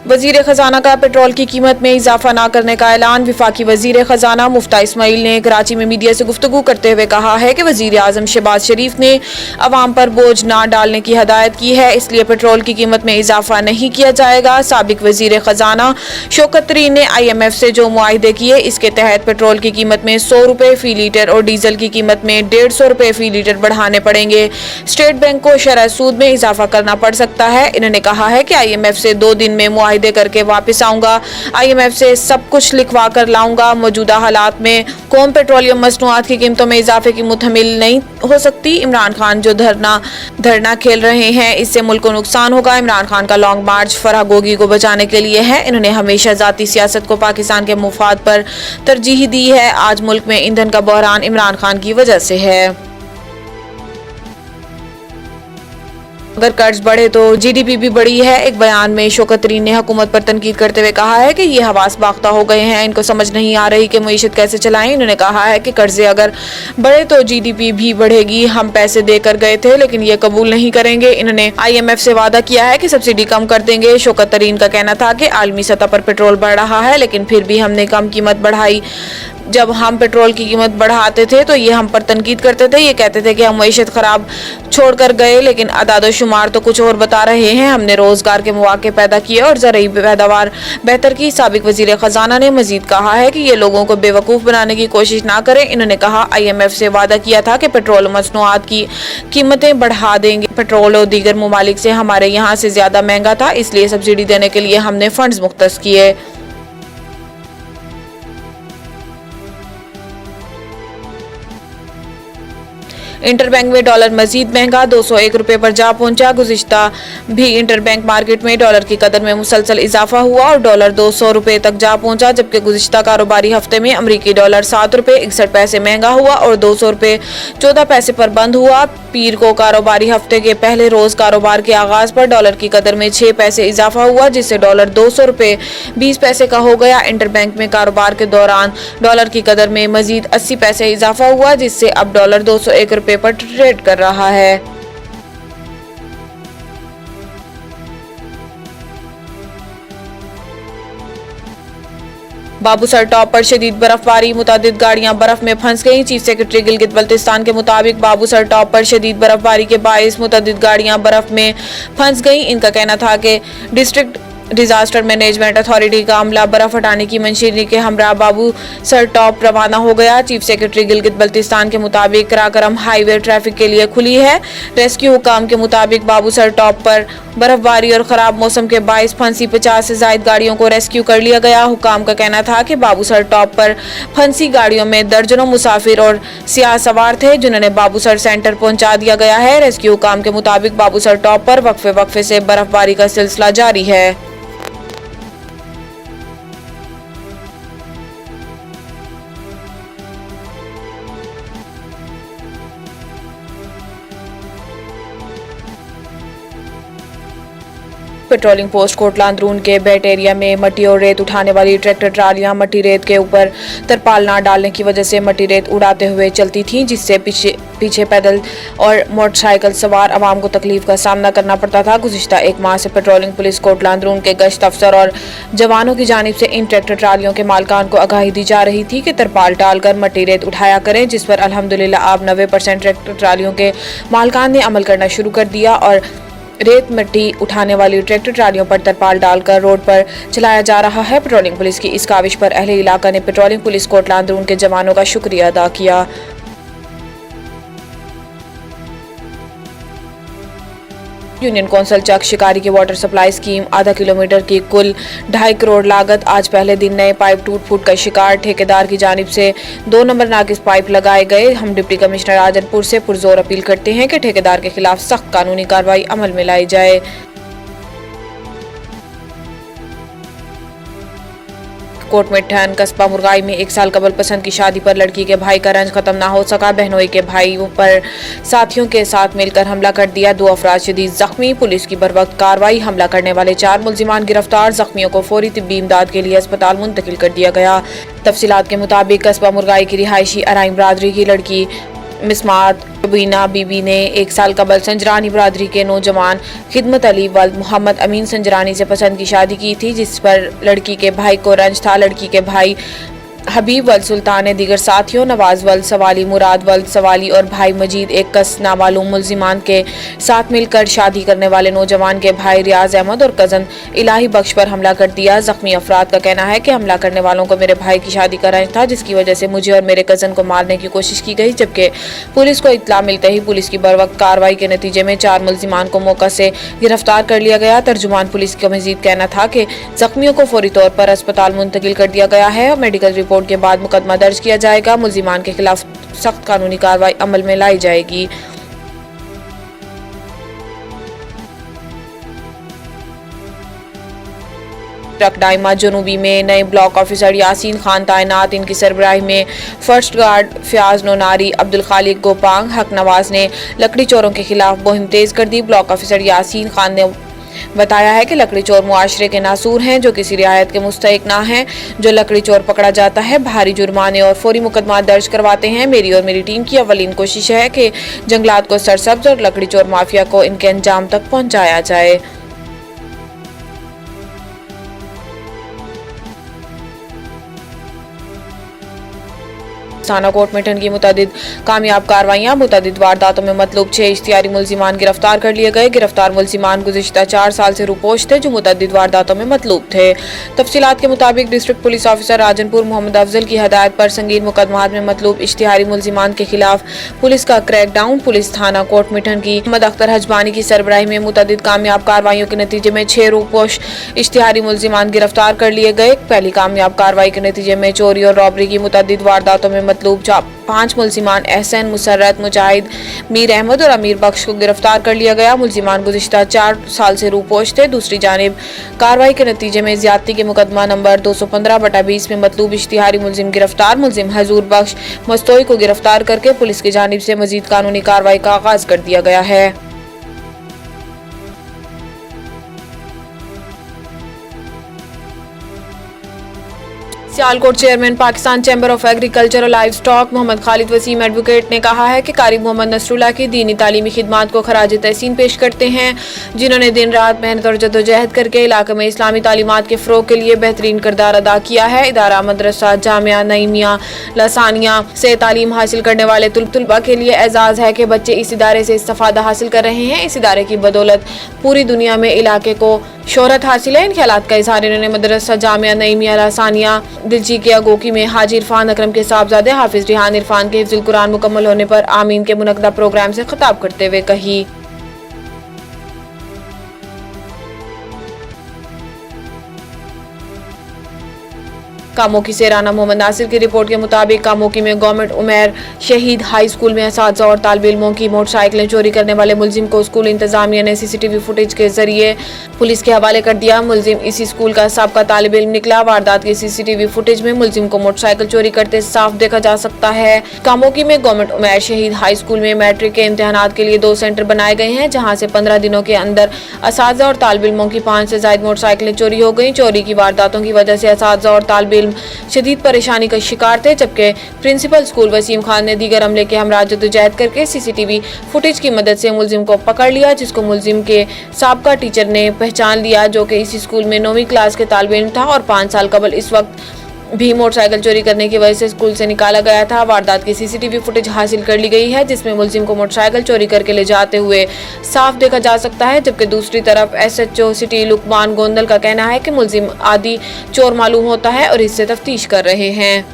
वजीर खजाना का पेट्रोल की कीमत में इजाफा न करने का ऐलान। वफाकी वजीर खजाना मुफ्ता इस्माइल ने कराची में मीडिया से गुफ्तगू करते हुए कहा है कि वजीर आजम शहबाज शरीफ ने अवाम पर बोझ न डालने की हदायत की है, इसलिए पेट्रोल की कीमत में इजाफा नहीं किया जाएगा। साबिक वजीर खजाना शौकत तरीन ने IMF से जो मुआहदे किए, इसके तहत पेट्रोल की कीमत में 100 रुपए फी लीटर और डीजल की कीमत में 150 रुपए फी लीटर बढ़ाने पड़ेंगे। स्टेट बैंक को शरह सूद में इजाफा करना पड़ सकता है। इन्होंने कहा है कि IMF से 2 दिन में मुआहदे करके वापस आऊंगा। IMF से सब कुछ लिखवा कर लाऊंगा। मौजूदा हालात में कौम पेट्रोलियम मसनूआत की कीमतों में इजाफे की मुतहमिल नहीं हो सकती। इमरान खान जो धरना खेल रहे हैं, इससे मुल्क को नुकसान होगा। इमरान खान का लॉन्ग मार्च फराह गोगी को बचाने के लिए है। इन्होंने हमेशा जाती सियासत को पाकिस्तान के मुफाद पर तरजीह दी है। आज मुल्क में ईंधन का बहरान इमरान खान की वजह से है। अगर कर्ज बढ़े तो GDP भी बढ़ी है। एक बयान में शौकत तरीन ने हुकूमत पर तनकीद करते हुए कहा है कि ये हवास बाख्ता हो गए हैं, इनको समझ नहीं आ रही कि मईशत कैसे चलाएं। इन्होंने कहा है कि कर्जे अगर बढ़े तो GDP भी बढ़ेगी। हम पैसे देकर गए थे लेकिन ये कबूल नहीं करेंगे। इन्होंने IMF से वादा किया है कि सब्सिडी कम कर देंगे। शौकत तरीन का कहना था कि आलमी सतह पर पेट्रोल बढ़ रहा है लेकिन फिर भी हमने कम कीमत बढ़ाई। जब हम पेट्रोल की कीमत बढ़ाते थे तो ये हम पर तनकीद करते थे, ये कहते थे कि हम मईशत खराब छोड़कर गए, लेकिन अदाद शुमार तो कुछ और बता रहे हैं। हमने रोजगार के मौके पैदा किए और ज़रूरी पैदावार बेहतर की। साबिक वजीर खजाना ने मजीद कहा है कि ये लोगों को बेवकूफ़ बनाने की कोशिश ना करें। इन्होंने कहा IMF से वादा किया था कि पेट्रोल मसनूआत की कीमतें बढ़ा देंगे। पेट्रोल और दीगर ममालिक से हमारे यहाँ से ज़्यादा महंगा था, इसलिए सब्सिडी देने के लिए हमने फंड्स मुख्तस किए। इंटरबैंक में डॉलर मजीद महंगा, 201 रुपए पर जा पहुंचा। गुज़िश्ता भी इंटरबैंक मार्केट में डॉलर की कदर में मुसलसल इजाफा हुआ और डॉलर 200 रुपए तक जा पहुंचा, जबकि गुज़िश्ता कारोबारी हफ्ते में अमरीकी डॉलर 7 रुपए 61 पैसे महंगा हुआ और 200 रुपए 14 पैसे पर बंद हुआ। पीर को कारोबारी हफ्ते के पहले रोज कारोबार के आगाज पर डॉलर की कदर में 6 पैसे इजाफा हुआ, जिससे डॉलर 200 रुपए 20 पैसे का हो गया। इंटरबैंक में कारोबार के दौरान डॉलर की कदर में मजीद 80 पैसे इजाफा हुआ, जिससे अब डॉलर 201 रुपए पर ट्रेड कर रहा है। बाबूसर टॉप पर शदीद बर्फबारी, मुतादिद गाड़ियां बर्फ में फंस गईं। चीफ सेक्रेटरी गिलगित बल्तिस्तान के मुताबिक बाबूसर टॉप पर शदीद बर्फबारी के बायस मुतादिद गाड़ियां बर्फ में फंस गईं। इनका कहना था कि डिस्ट्रिक्ट डिजास्टर मैनेजमेंट अथॉरिटी का अमला बर्फ हटाने की मंशीनी के हमरा बाबूसर टॉप रवाना हो गया। चीफ सेक्रेटरी गिलगित बल्तिस्तान के मुताबिक कराकरम हाईवे ट्रैफिक के लिए खुली है। रेस्क्यू हुकाम के मुताबिक बाबूसर टॉप पर बर्फबारी और खराब मौसम के बायस फंसी 50 से ज्यादा गाड़ियों को रेस्क्यू कर लिया गया। हुकाम का कहना था कि बाबूसर टॉप पर फंसी गाड़ियों में दर्जनों मुसाफिर और सियाह सवार थे, जिन्हें बाबूसर सेंटर पहुंचा दिया गया है। रेस्क्यू हुकाम के मुताबिक बाबूसर टॉप पर वक्फे से बर्फबारी का सिलसिला जारी है। पेट्रोलिंग पोस्ट कोटला अंदरून के बेट एरिया में मट्टी और रेत उठाने वाली ट्रैक्टर ट्रालियां मट्टी रेत के ऊपर तरपाल न डालने की वजह से मट्टी रेत उड़ाते हुए चलती थीं, जिससे पीछे पैदल और मोटरसाइकिल सवार आवाम को तकलीफ का सामना करना पड़ता था। गुज़िश्ता 1 माह से पेट्रोलिंग पुलिस कोटला अंदरून के गश्त अफसर और जवानों की जानिब से इन ट्रैक्टर ट्रालियों के मालकान को आगाही दी जा रही थी कि तरपाल डालकर मट्टी रेत उठाया करें, जिस पर अल्हम्दुलिल्लाह अब 90% ट्रैक्टर ट्रालियों के मालकान ने अमल करना शुरू कर दिया और रेत मिट्टी उठाने वाली ट्रैक्टर ट्रालियों पर तरपाल डालकर रोड पर चलाया जा रहा है। पेट्रोलिंग पुलिस की इस काविश पर अहले इलाका ने पेट्रोलिंग पुलिस कोटला अंदरून के जवानों का शुक्रिया अदा किया। यूनियन कौंसिल चक शिकारी की वाटर सप्लाई स्कीम आधा किलोमीटर की कुल 2.5 करोड़ लागत। आज पहले दिन नए पाइप टूट फूट का शिकार, ठेकेदार की जानिब से 2 नंबर नाकिस पाइप लगाए गए। हम डिप्टी कमिश्नर आजनपुर से पुरजोर अपील करते हैं कि ठेकेदार के खिलाफ सख्त कानूनी कार्रवाई अमल में लाई जाए। कोट में ठहन कस्बा मुरगाई में 1 साल कबल पसंद की शादी पर लड़की के भाई का रंज खत्म ना हो सका। बहनोई के भाइयों पर साथियों के साथ मिलकर हमला कर दिया, 2 अफराद शदीद जख्मी। पुलिस की बरवक्त कार्रवाई, हमला करने वाले 4 मुलजिमान गिरफ्तार। जख्मियों को फौरी तिब्बी इमदाद के लिए अस्पताल मुंतकिल कर दिया गया। तफसीलात के मुताबिक कस्बा मुरगाई की रिहायशी अराइन बरादरी की लड़की मिसमात बीना बीबी ने 1 साल कबल संजरानी बरादरी के नौजवान खिदमत अली वल्द मोहम्मद अमीन संजरानी से पसंद की शादी की थी, जिस पर लड़की के भाई को रंज था। लड़की के भाई हबीब वल्द सुल्तान ने दीगर साथियों नवाज वल्द सवाली, मुराद वल्द सवाली और भाई मजीद एक कस नामालूम मुल्जिमान के साथ मिलकर शादी करने वाले नौजवान के भाई रियाज अहमद और कज़न इलाही बख्श पर हमला कर दिया। जख्मी अफराद का कहना है कि हमला करने वालों को मेरे भाई की शादी का रंज था, जिसकी वजह से मुझे और मेरे कज़न को मारने की कोशिश की गई, जबकि पुलिस को इत्तला मिलते ही पुलिस की बरवक्त कार्रवाई के नतीजे में 4 मुल्जिमान को मौका से गिरफ्तार कर लिया गया। तर्जुमान पुलिस का मजीद कहना था कि जख्मियों को फौरी तौर पर अस्पताल मुंतकिल कर दिया गया है और मेडिकल रिपोर्ट के बाद मुकदमा दर्ज किया जाएगा। मुल्जिमान के खिलाफ सख्त कानूनी कार्रवाई अमल में लाई जाएगी। डाइमा जनूबी में नए ब्लॉक ऑफिसर यासीन खान तैनात। इनकी सरबराही में फर्स्ट गार्ड फयाज नोनारी, अब्दुल खालिक गोपांग, हक नवाज ने लकड़ी चोरों के खिलाफ मुहिम तेज कर दी। ब्लॉक ऑफिसर यासीन खान ने बताया है कि लकड़ी चोर मुआशरे के नासूर हैं जो किसी रियायत के मुस्तहिक ना हैं। जो लकड़ी चोर पकड़ा जाता है भारी जुर्माने और फौरी मुकदमा दर्ज करवाते हैं। मेरी और मेरी टीम की अव्वलीन कोशिश है कि जंगलात को सरसब्ज और लकड़ी चोर माफिया को इनके अंजाम तक पहुंचाया जाए। थाना कोर्ट मेटन की मुतअद्दिद कामयाब कार्रवाइयां। मुतअद्दिद वारदातों में मतलूब 6 इश्तिहारी मुल्जिमान गिरफ्तार कर लिए गए। गिरफ्तार मुल्जिमान गुज़िश्ता 4 साल से रुपोश थे जो मुतअद्दिद वारदातों में मतलूब थे। तफसीलात के मुताबिक district police officer Rajanpur Mohammad Afzal की हदायत पर संगीन मुकदमात में मतलूब इश्तिहारी मुल्जिमान के खिलाफ पुलिस का क्रैकडाउन। पुलिस थाना कोर्ट मेटन की मोहम्मद अख्तर हजबानी की सरबराही में मुतअद्दिद कामयाब कार्रवाइयों के नतीजे में 6 रुपोश इश्तिहारी मुल्जिमान गिरफ्तार कर लिए गए। पहली कामयाब कार्रवाई के नतीजे में चोरी और रॉबरी की मुतअद्दिद वारदातों में मतलूब 5 मुल्जिमान एहसन, मुसर्रत, मुजाहिद, मीर अहमद और अमीर बख्श को गिरफ्तार कर लिया गया। मुल्जिमान गुज़िश्ता 4 साल से रूपोश थे। दूसरी जानिब कार्रवाई के नतीजे में ज्यादती के मुकदमा नंबर 215/20 में मतलूब इश्तिहारी मुल्जिम गिरफ्तार। मुल्जिम हजूर बख्श मस्तोई को गिरफ्तार करके पुलिस की जानिब से मजीद कानूनी कार्रवाई का आगाज कर दिया गया है। Sialkot chairman Pakistan chamber of agriculture और livestock Mohammad Khalid Waseem advocate ने कहा है कि कारी मोहम्मद नसरुल्लाह की दीनी तालीमी खिदमात को खराज तहसीन पेश करते हैं, जिन्होंने दिन रात मेहनत और जदोजहद करके इलाके में इस्लामी तालीमात के फ़रोग के लिए बेहतरीन किरदार अदा किया है। इदारा मदरसा जामिया नईमिया लसानिया से तालीम हासिल करने वाले तुलबा के लिए एजाज़ है कि बच्चे इस इदारे से इस्तिफ़ादा हासिल कर रहे हैं। इस इदारे की बदौलत पूरी दुनिया में इलाके को शोहरत हासिल है। इन ख्यालात का इज़हार इन्होंने मदरसा जामिया नईमिया लसानिया दिलची के अगोकी में हाजी इरफान अकरम के साहबजादे हाफिज रिहान इरफान के हिफ्जुल कुरान मुकम्मल होने पर आमीन के मुनक्कदा प्रोग्राम से खिताब करते हुए कही। कामोकी से राना मोहम्मद नासिर की रिपोर्ट के मुताबिक कामोकी में गवर्नमेंट उमर शहीद हाई स्कूल में असातिज़ा और तालिब इल्मों की मोटरसाइकिलें चोरी करने वाले मुल्जिम को स्कूल इंतजामिया ने CCTV फुटेज के जरिए पुलिस के हवाले कर दिया। मुल्जिम इसी स्कूल का साबका तालिब इल्म निकला। वारदात की CCTV फुटेज में मुल्जिम को मोटरसाइकिल चोरी करते साफ देखा जा सकता है। कामोकी में गवर्नमेंट उमर शहीद हाई स्कूल में मैट्रिक के इम्तहानात के लिए 2 सेंटर बनाए गए हैं, जहाँ से 15 दिनों के अंदर असातिज़ा और तालिब इल्मों की 5 से ज़ायद मोटरसाइकिलें चोरी हो गई। चोरी की वारदातों की वजह से असातिज़ा और तालिब इल्म शदीद परेशानी का शिकार थे, जबकि प्रिंसिपल स्कूल वसीम खान ने दीगर अमले के हमरा जदोजहद करके CCTV फुटेज की मदद से मुल्जिम को पकड़ लिया, जिसको मुल्जिम के साबका टीचर ने पहचान लिया, जो कि इसी स्कूल में 9वीं क्लास के तालिब इल्म था और 5 साल कबल इस वक्त भी मोटरसाइकिल चोरी करने की वजह से स्कूल से निकाला गया था। वारदात की CCTV फुटेज हासिल कर ली गई है, जिसमें मुल्जिम को मोटरसाइकिल चोरी करके ले जाते हुए साफ देखा जा सकता है, जबकि दूसरी तरफ SHO सिटी लुकमान गोंदल का कहना है कि मुल्जिम आदि चोर मालूम होता है और इससे तफ्तीश कर रहे हैं।